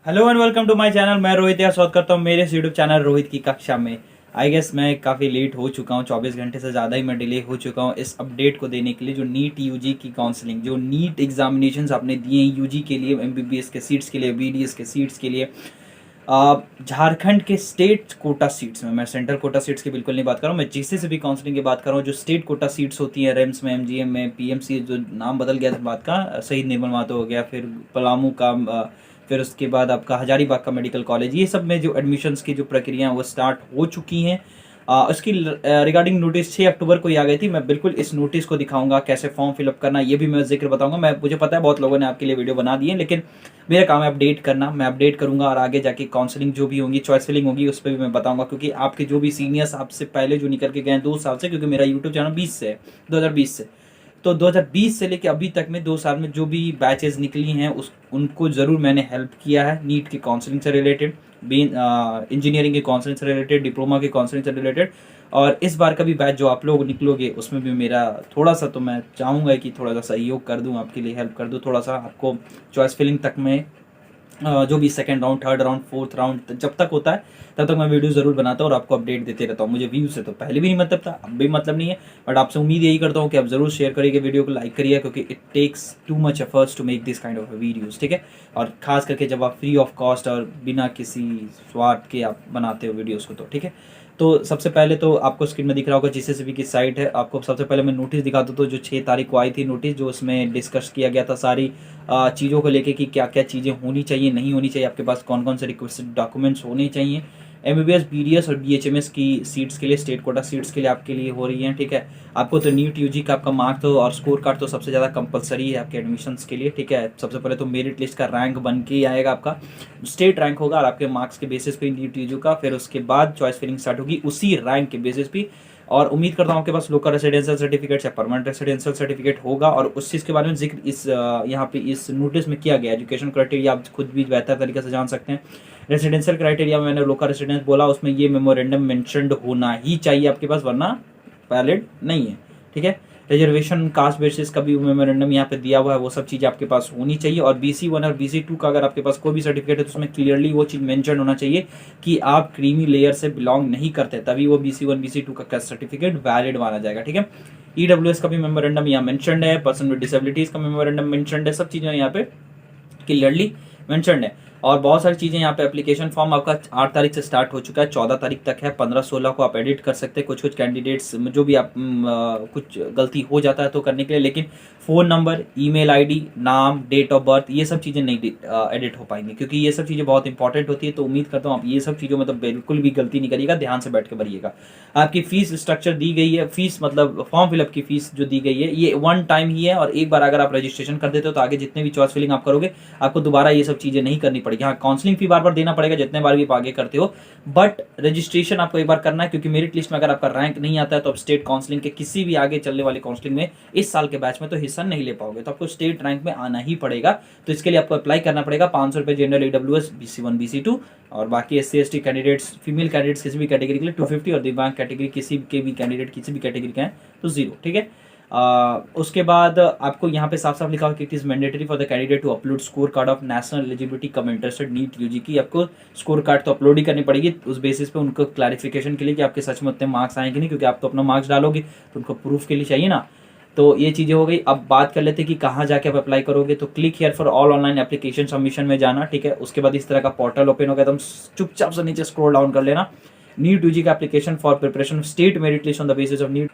Hello and welcome to my channel. मैं रोहित या स्वागत करता हूँ मेरे यूट्यूब चैनल रोहित की कक्षा में। आई गेस मैं काफ़ी लेट हो चुका हूँ, 24 घंटे से ज़्यादा ही मैं डिले हो चुका हूँ इस अपडेट को देने के लिए। जो नीट यूजी की काउंसलिंग, जो नीट एग्जामिनेशंस आपने दिए हैं यूजी के लिए, एमबीबीएस के सीट्स के लिए, बीडीएस के सीट्स के लिए, झारखंड के स्टेट कोटा सीट्स में, मैं सेंट्रल कोटा सीट्स की बिल्कुल नहीं बात कर रहा हूँ, मैं जीसी से भी काउंसलिंग की बात कर रहा हूँ। जो स्टेट कोटा सीट्स होती हैं रेम्स में, एमजीएम में, पीएमसी, जो नाम बदल गया था बात का, शहीद निर्मल महतो हो गया, फिर पलामू का, फिर उसके बाद आपका हजारीबाग का मेडिकल कॉलेज, ये सब में जो एडमिशन्स की जो प्रक्रिया वो स्टार्ट हो चुकी हैं। उसकी रिगार्डिंग नोटिस 6 अक्टूबर को ही आ गई थी। मैं बिल्कुल इस नोटिस को दिखाऊंगा, कैसे फॉर्म फिलअप करना ये भी मैं जिक्र बताऊंगा। मुझे पता है बहुत लोगों ने आपके लिए वीडियो बना दी है, लेकिन मेरा काम है अपडेट करना। मैं अपडेट करूंगा और आगे जाके काउंसलिंग जो भी होगी, चॉइस फिलिंग होगी, उस पर भी मैं बताऊंगा। क्योंकि आपके जो भी सीनियर्स आपसे पहले जो निकल के गए 2 साल से, क्योंकि मेरा यूट्यूब चैनल 20 से है, 2020 से, तो 2020 से लेके अभी तक में 2 साल में जो भी बैचेस निकली हैं उनको ज़रूर मैंने हेल्प किया है। नीट की काउंसलिंग से रिलेटेड, इंजीनियरिंग के काउंसलिंग से रिलेटेड, डिप्लोमा के काउंसलिंग से रिलेटेड, और इस बार का भी बैच जो आप लोग निकलोगे उसमें भी मेरा थोड़ा सा, तो मैं चाहूँगा कि थोड़ा सा सहयोग कर दूँ, आपके लिए हेल्प कर दूँ थोड़ा सा आपको चॉइस फिलिंग तक में। जो भी second round, third round, fourth round जब तक होता है तब तक मैं वीडियो ज़रूर बनाता हूँ और आपको अपडेट देते रहता हूँ। मुझे व्यूज़ से तो पहले भी नहीं मतलब था, अब भी मतलब नहीं है, बट आपसे उम्मीद यही करता हूँ कि आप ज़रूर शेयर करिए, वीडियो को लाइक करिए, क्योंकि it takes too much efforts to make this kind of videos, ठीक है। और खास करके जब आप फ्री ऑफ कॉस्ट और बिना किसी स्वार्थ के आप बनाते हो वीडियोज़ को, तो ठीक है। तो सबसे पहले तो आपको स्क्रीन में दिख रहा होगा जीसीसीबी की साइट है। आपको सबसे पहले मैं नोटिस दिखा दूँ तो जो 6 तारीख को आई थी नोटिस, जो उसमें डिस्कस किया गया था सारी चीज़ों को लेके कि क्या क्या चीज़ें होनी चाहिए, नहीं होनी चाहिए, आपके पास कौन कौन से रिक्वेस्टेड डॉक्यूमेंट्स होने चाहिए। एमबीबीएस, बीडीएस और बीएचएमएस की सीट्स के लिए, स्टेट कोटा सीट्स के लिए आपके लिए हो रही हैं, ठीक है। आपको तो नीट यूजी का आपका मार्क तो और स्कोर कार्ड तो सबसे ज़्यादा कंपलसरी है आपके एडमिशन्स के लिए, ठीक है। सबसे पहले तो मेरिट लिस्ट का रैंक बन के ही आएगा, आपका स्टेट रैंक होगा और आपके मार्क्स के बेसिस पे नीट यूजी का, फिर उसके बाद चॉइस फिलिंग स्टार्ट होगी उसी रैंक के बेसिस पे। और उम्मीद करता हूँ आपके पास लोकल रेसिडेंशियल सर्टिफिकेट या परमानेंट रेसिडेंशियल सर्टिफिकेट होगा। और उस चीज़ के बारे में जिक्र इस यहाँ पे इस नोटिस में किया गया। एजुकेशन क्राइटेरिया आप खुद भी बेहतर तरीके से जान सकते हैं। रेसिडेंशियल क्राइटेरिया में मैंने लोकल रेसिडेंस बोला, उसमें ये मेमोरेंडम मेंशन्ड होना ही चाहिए आपके पास, वरना वैलिड नहीं है, ठीक है। रिजर्वेशन कास्ट बेसिस का भी मेमोरेंडम यहाँ पे दिया हुआ है, वो सब चीज़ आपके पास होनी चाहिए। और BC1 और BC2 का अगर आपके पास कोई भी सर्टिफिकेट है तो उसमें क्लियरली वो चीज़ मेंशन होना चाहिए कि आप क्रीमी लेयर से बिलोंग नहीं करते, तभी वो BC1 BC2 का सर्टिफिकेट वैलिड माना जाएगा, ठीक है। EWS का भी मेमोरेंडम यहाँ मेंशन्ड है, पर्सन विद डिसेबिलिटीज का मेमोरेंडम मेंशन्ड है, सब चीज़ें यहाँ पे क्लियरली मेंशन्ड है। और बहुत सारी चीज़ें यहाँ पे, एप्लीकेशन फॉर्म आपका 8 तारीख से स्टार्ट हो चुका है, 14 तारीख तक है, 15-16 को आप एडिट कर सकते हैं। कुछ कुछ कैंडिडेट्स जो भी आप कुछ गलती हो जाता है तो करने के लिए, लेकिन फ़ोन नंबर, ईमेल आईडी, नाम, डेट ऑफ बर्थ, ये सब चीज़ें नहीं एडिट हो पाएंगी, क्योंकि ये सब चीज़ें बहुत इंपॉर्टेंट होती है। तो उम्मीद करता हूँ आप ये सब चीज़ों में तो बिल्कुल भी गलती नहीं करिएगा, ध्यान से बैठ के भरिएगा। आपकी फीस स्ट्रक्चर दी गई है, फीस मतलब फॉर्म फिलअप की फीस जो दी गई है ये 1 टाइम ही है, और एक बार अगर आप रजिस्ट्रेशन कर देते हो तो आगे जितने भी चॉइस फिलिंग आप करोगे आपको दोबारा ये सब चीज़ें नहीं करनी पड़ेगी। हाँ, काउंसलिंग फी बार बार देना पड़ेगा जितने बार भी आप आगे करते हो, बट रजिस्ट्रेशन आपको एक बार करना है, क्योंकि मेरिट लिस्ट में अगर आपका रैंक नहीं आता है तो आप स्टेट काउंसलिंग के किसी भी आगे चलने वाली काउंसलिंग में इस साल के बैच में तो हिस्सा नहीं ले पाओगे, तो आपको स्टेट रैंक में आना ही पड़ेगा। तो इसके लिए आपको अप्लाई करना पड़ेगा। 500 रुपये जनरल EWS BC1 BC2, और बाकी SC ST candidates, female candidates किसी भी कैटेगरी के लिए 250, और दिव्यांग कैटेगरी किसी के भी कैंडिडेट किसी भी कैटेगरी के हैं तो 0, ठीक है। उसके बाद आपको यहाँ पे साफ साफ लिखा हुआ कि it is mandatory for the candidate to upload score card of national eligibility cum interested NEET UG की। आपको स्कोर कार्ड तो अपलोड ही करनी पड़ेगी, उस बेसिस पे उनको क्लैरिफिकेशन के लिए कि आपके सच में उतने मार्क्स आएंगे नहीं, क्योंकि आप तो अपना मार्क्स डालोगे तो उनको प्रूफ के लिए चाहिए ना। तो ये चीज़ें हो गई। अब बात कर लेते हैं कि कहाँ जाके आप अप्लाई करोगे। तो click here for all online application submission में जाना, ठीक है। उसके बाद इस तरह का पोर्टल ओपन होगा, एकदम चुपचाप से नीचे स्क्रॉल डाउन कर लेना। नीट यूजी का application for preparation of state merit list on the basis of NEET,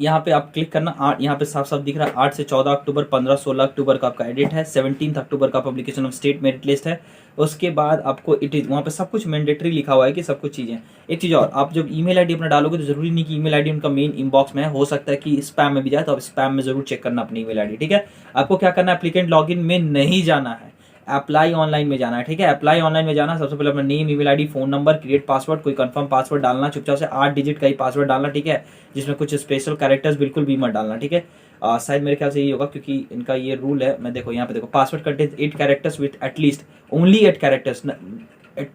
यहाँ पे आप क्लिक करना। यहाँ पे साफ साफ दिख रहा है 8 से 14 अक्टूबर, 15-16 अक्टूबर का आपका एडिट है, 17 अक्टूबर का publication of state merit list है। उसके बाद आपको इट इज वहाँ पे सब कुछ मैंडेटरी लिखा हुआ है कि सब कुछ चीज़ें। एक चीज़ और, आप जब ईमेल आईडी अपना डालोगे तो जरूरी नहीं कि ईमेल आईडी उनका मेन इनबॉक्स में है, हो सकता है कि स्पैम में भी जाए, तो आप स्पैम में जरूर चेक करना अपनी ईमेल आईडी, ठीक है। आपको क्या करना है, एप्लीकेंट लॉगिन में नहीं जाना है, अप्लाई ऑनलाइन में जाना है, ठीक है। अप्लाई ऑनलाइन में जाना, सबसे पहले अपना name, email ID, phone number, create password, कोई कंफर्म पासवर्ड डालना, चुपचाप से 8 डिजिट का ही पासवर्ड डालना, ठीक है, जिसमें कुछ स्पेशल कैरेक्टर्स बिल्कुल भी मत डालना, ठीक है। शायद मेरे ख्याल से यही होगा, क्योंकि इनका ये रूल है। मैं देखो यहाँ पे देखो, password contains 8 characters with at least only 8 characters,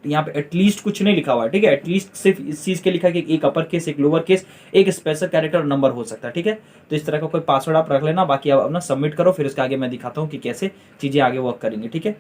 यहाँ पे एटलीस्ट कुछ नहीं लिखा हुआ है, ठीक है। एटलीस्ट सिर्फ इस चीज के लिखा है कि एक अपर केस, एक लोअर केस, एक स्पेशल कैरेक्टर और नंबर हो सकता है, ठीक है। तो इस तरह का कोई पासवर्ड आप रख लेना, बाकी आप अपना सबमिट करो, फिर उसके आगे मैं दिखाता हूँ कि कैसे चीजें आगे वर्क करेंगे, ठीक है।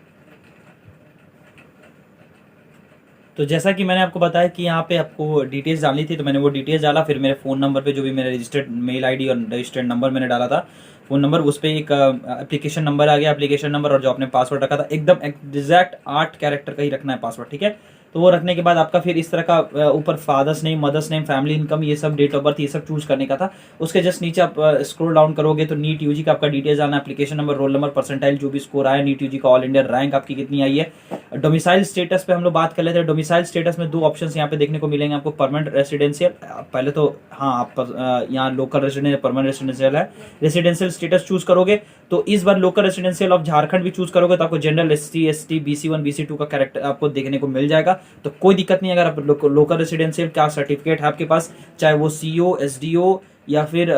तो जैसा कि मैंने आपको बताया कि यहाँ पे आपको डिटेल्स डालनी थी, तो मैंने वो डिटेल्स डाला। फिर मेरे फ़ोन नंबर पे जो भी मेरा रजिस्टर्ड मेल आईडी और रजिस्टर्ड नंबर मैंने डाला था, फ़ोन नंबर, उस पर एक एप्लीकेशन नंबर आ गया, एप्लीकेशन नंबर, और जो आपने पासवर्ड रखा था एकदम एग्जैक्ट 8 कैरेक्टर का ही रखना है पासवर्ड, ठीक है। तो वो रखने के बाद आपका फिर इस तरह का ऊपर father's name, mother's name, family income, ये सब, डेट ऑफ बर्थ, ये सब चूज करने का था। उसके जस्ट नीचे आप स्क्रॉल डाउन करोगे तो नीट यूजी का आपका डिटेल्स आना, application number, roll number, percentile जो भी स्कोर आया, नीट यूजी का ऑल इंडिया रैंक आपकी कितनी आई है। डोमिसाइल स्टेटस पे हम लोग बात कर लेते हैं। डोमिसाइल स्टेटस में 2 ऑप्शन यहाँ पे देखने को मिलेंगे आपको, परमानेंट रेसिडेंशियल, पहले तो हाँ आप यहाँ लोकल रेसिडेंशियल, परमानेंट रेसिडेंशियल है। रेसिडेंशियल स्टेटस चूज करोगे तो इस बार लोकल रेसिडेंशियल ऑफ झारखंड भी चूज करोगे तो आपको general, SC, ST, BC1, BC2 का कैरेक्टर आपको देखने को मिल जाएगा। तो कोई दिक्कत नहीं, अगर आप लोकल रेसिडेंशियल का सर्टिफिकेट है आपके पास, चाहे वो CO, SDO या फिर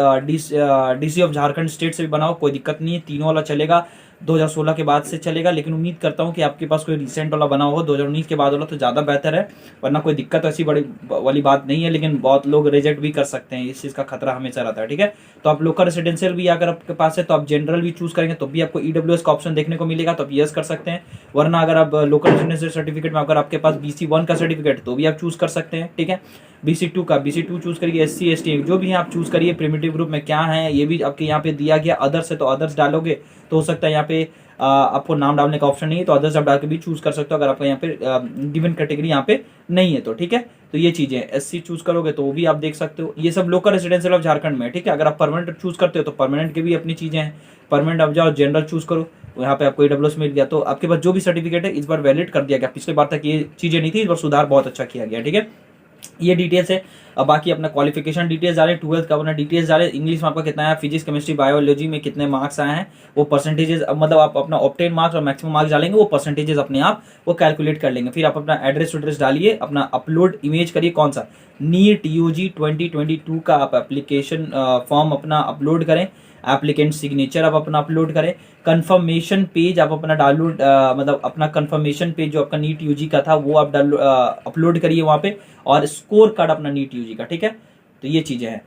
DC ऑफ झारखंड स्टेट से भी बनाओ, कोई दिक्कत नहीं है, तीनों वाला चलेगा। 2016 के बाद से चलेगा, लेकिन उम्मीद करता हूँ कि आपके पास कोई रिसेंट वाला बना होगा 2019 के बाद वाला तो ज़्यादा बेहतर है, वरना कोई दिक्कत ऐसी बड़ी वाली बात नहीं है। लेकिन बहुत लोग रिजेक्ट भी कर सकते हैं, इस चीज़ का खतरा हमेशा रहता है, ठीक है। तो आप लोकल रेसिडेंशियल भी अगर आपके पास है तो आप जनरल भी चूज करेंगे तो भी आपको EWS का ऑप्शन देखने को मिलेगा, तो आप यस कर सकते हैं। वरना अगर आप लोकल रेसिडेंशियल सर्टिफिकेट में अगर आपके पास BC1 का सर्टिफिकेट तो भी आप चूज कर सकते हैं, ठीक है। BC2 का BC2 चूज करिए, SC, ST जो भी है आप चूज करिए। प्रिमिटिव ग्रुप में क्या है ये भी आपके यहाँ पे दिया गया। अदर्स है तो अदर्स डालोगे तो हो सकता है यहाँ पे आपको नाम डालने का ऑप्शन नहीं है, तो अदर्स आप डाल के भी चूज कर सकते हो अगर आपका यहाँ पे गिवन कैटेगरी यहाँ पे नहीं है तो, ठीक है। तो ये चीजें SC चूज करोगे तो वो भी आप देख सकते हो। ये सब लोकल रेसिडेंशियल ऑफ झारखंड में, ठीक है। अगर आप परमानेंट चूज करते हो तो परमानेंट के भी अपनी चीजें हैं, परमानेंट आप जाओ, जनरल चूज करो, यहाँ पे आपको EWS मिल गया। तो आपके पास जो भी सर्टिफिकेट है इस बार वैलिड कर दिया गया, पिछले बार तक ये चीजें नहीं थी, इस बार सुधार बहुत अच्छा किया गया, ठीक है। ये डिटेल्स है। अब बाकी अपना क्वालिफिकेशन डिटेल्स डालें, 12th का अपना डिटेल्स डालें, इंग्लिश में आपका कितना है, फिजिक्स, केमिस्ट्री, बायोलॉजी में कितने मार्क्स आए हैं, वो परसेंटेजेस, मतलब आप अपना ऑब्टेन मार्क्स और मैक्सिमम मार्क्स डालेंगे, वो परसेंटेजेस अपने आप वो कैलकुलेट कर लेंगे। फिर आप अपना एड्रेस डालिए, अपना अपलोड इमेज करिए, कौन सा नीट UG 2022 का आप एप्लीकेशन फॉर्म अपना अपलोड करें, एप्लीकेंट सिग्नेचर आप अपना अपलोड करें, कंफर्मेशन पेज आप अपना डाउनलोड, मतलब अपना कंफर्मेशन पेज जो आपका नीट UG का था वो आप अपलोड करिए वहां पे, और स्कोर कार्ड अपना नीट UG का, ठीक है। तो ये चीजें हैं।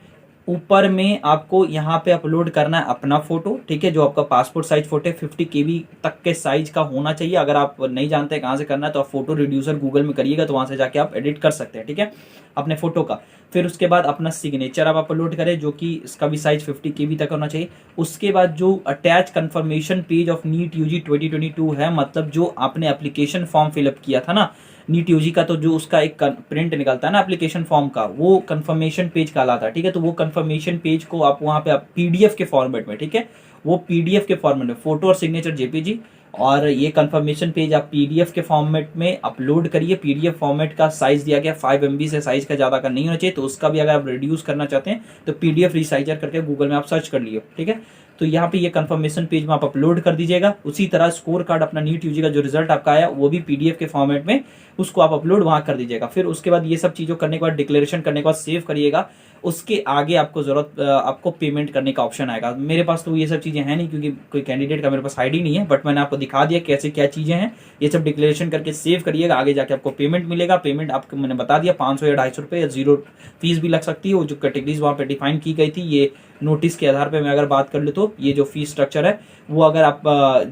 ऊपर में आपको यहाँ पे अपलोड करना है अपना फोटो, ठीक है, जो आपका पासपोर्ट साइज फोटो 50 KB तक के साइज का होना चाहिए। अगर आप नहीं जानते कहाँ से करना है तो आप फोटो रिड्यूसर गूगल में करिएगा, तो वहां से जाके आप एडिट कर सकते हैं, ठीक है, अपने फोटो का। फिर उसके बाद अपना सिग्नेचर आप अपलोड करें, जो कि इसका भी साइज 50 KB तक होना चाहिए। उसके बाद जो attach confirmation page of NEET UG 2022 है, मतलब जो आपने एप्लीकेशन फॉर्म फिलअप किया था ना नीट UG का, तो जो उसका एक प्रिंट निकलता है ना एप्लीकेशन फॉर्म का, वो कंफर्मेशन पेज कहलाता है, ठीक है। तो वो कंफर्मेशन पेज को आप वहां पे आप PDF के फॉर्मेट में, ठीक है, वो PDF के फॉर्मेट में, फोटो और सिग्नेचर JPG, और ये कंफर्मेशन पेज आप PDF के फॉर्मेट में अपलोड करिए। PDF फॉर्मेट का साइज दिया गया 5 MB से साइज का ज्यादा का नहीं होना चाहिए, तो उसका भी अगर आप रिड्यूस करना चाहते हैं तो PDF रिसाइजर करके गूगल में आप सर्च कर लिए, ठीक है। तो यहाँ पे ये कंफर्मेशन पेज में आप अपलोड कर दीजिएगा। उसी तरह स्कोर कार्ड अपना नीट UG का जो रिजल्ट आपका आया वो भी PDF के फॉर्मेट में उसको आप अपलोड वहां कर दीजिएगा। फिर उसके बाद ये सब चीजों करने के बाद, डिक्लेरेशन करने के बाद सेव करिएगा। उसके आगे आपको जरूरत आपको पेमेंट करने का ऑप्शन आएगा। मेरे पास तो ये सब चीजें हैं नहीं, क्योंकि कोई कैंडिडेट का मेरे पास आईडी नहीं है, बट मैंने आपको दिखा दिया कैसे क्या चीजें हैं। ये सब डिक्लेरेशन करके सेव करिएगा, आगे जाके आपको पेमेंट मिलेगा। पेमेंट आपको मैंने बता दिया 500 या 250 रुपये, या 0 फीस भी लग सकती है। वो जो कैटेगरीज वहाँ पे डिफाइन की गई थी, ये नोटिस के आधार पे मैं अगर बात कर लूँ तो ये जो फीस स्ट्रक्चर है वो अगर आप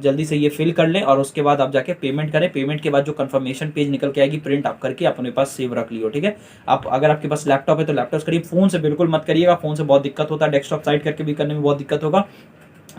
जल्दी से ये फिल कर लें और उसके बाद आप जाके पेमेंट करें। पेमेंट के बाद जो कंफर्मेशन पेज निकल के आएगी, प्रिंट आप करके अपने पास सेव रख लियो, ठीक है। आप अगर आपके पास लैपटॉप है तो लैपटॉप करिए, फोन से बिल्कुल मत करिएगा, फोन से बहुत दिक्कत होता है, डेस्कटॉप साइड करके भी करने में बहुत दिक्कत होगा।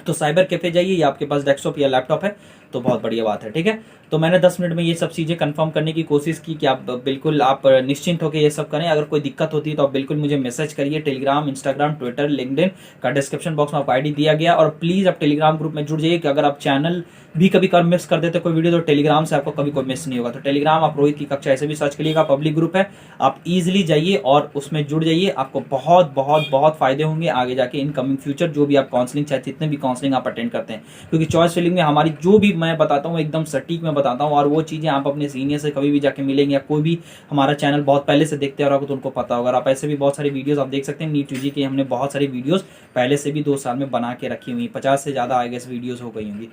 तो साइबर कैफे जाइए, या आपके पास डेस्कटॉप या लैपटॉप है तो बहुत बढ़िया बात है, ठीक है। तो मैंने 10 मिनट में ये सब चीज़ें कंफर्म करने की कोशिश की कि आप बिल्कुल आप निश्चिंत होकर ये सब करें। अगर कोई दिक्कत होती है तो आप बिल्कुल मुझे मैसेज करिए। टेलीग्राम, इंस्टाग्राम, ट्विटर, लिंक्डइन का डिस्क्रिप्शन बॉक्स में आपको आईडी दिया गया, और प्लीज़ आप टेलीग्राम ग्रुप में जुड़ जाइए कि अगर आप चैनल भी कभी कभी मिस कर देते कोई वीडियो तो टेलीग्राम से आपको कभी कोई मिस नहीं होगा। तो टेलीग्राम आप रोहित की कक्षा ऐसे भी सर्च करिएगा, पब्लिक ग्रुप है, आप इजीली जाइए और उसमें जुड़ जाइए। आपको बहुत बहुत बहुत फायदे होंगे आगे जाके इन कमिंग फ्यूचर, जो भी आप काउंसलिंग चाहे जितने भी काउंसलिंग आप अटेंड करते हैं, क्योंकि चॉइस फिलिंग में हमारी जो भी मैं बताता हूँ एकदम सटीक में बताता हूँ, और वो चीज़ें आप अपने सीनियर से कभी भी जाके मिलेंगे, या कोई भी हमारा चैनल बहुत पहले से देखते रहोगे तो उनको पता होगा। आप ऐसे भी बहुत सारी वीडियोस आप देख सकते हैं नीट UG की, हमने बहुत सारी वीडियोस पहले से भी 2 साल में बना के रखी हुई, 50 से ज़्यादा आई गेस वीडियोस हो गई होंगी।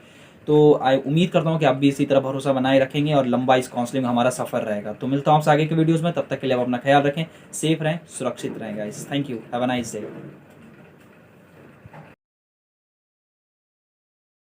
तो उम्मीद करता हूँ कि आप भी इसी तरह भरोसा बनाए रखेंगे और लंबा इस काउंसलिंग में हमारा सफर रहेगा। तो मिलता हूँ आपसे आगे के वीडियोस में, तब तक के लिए आप अपना ख्याल रखें, सेफ रहें, सुरक्षित रहें guys. Thank you, have a nice day.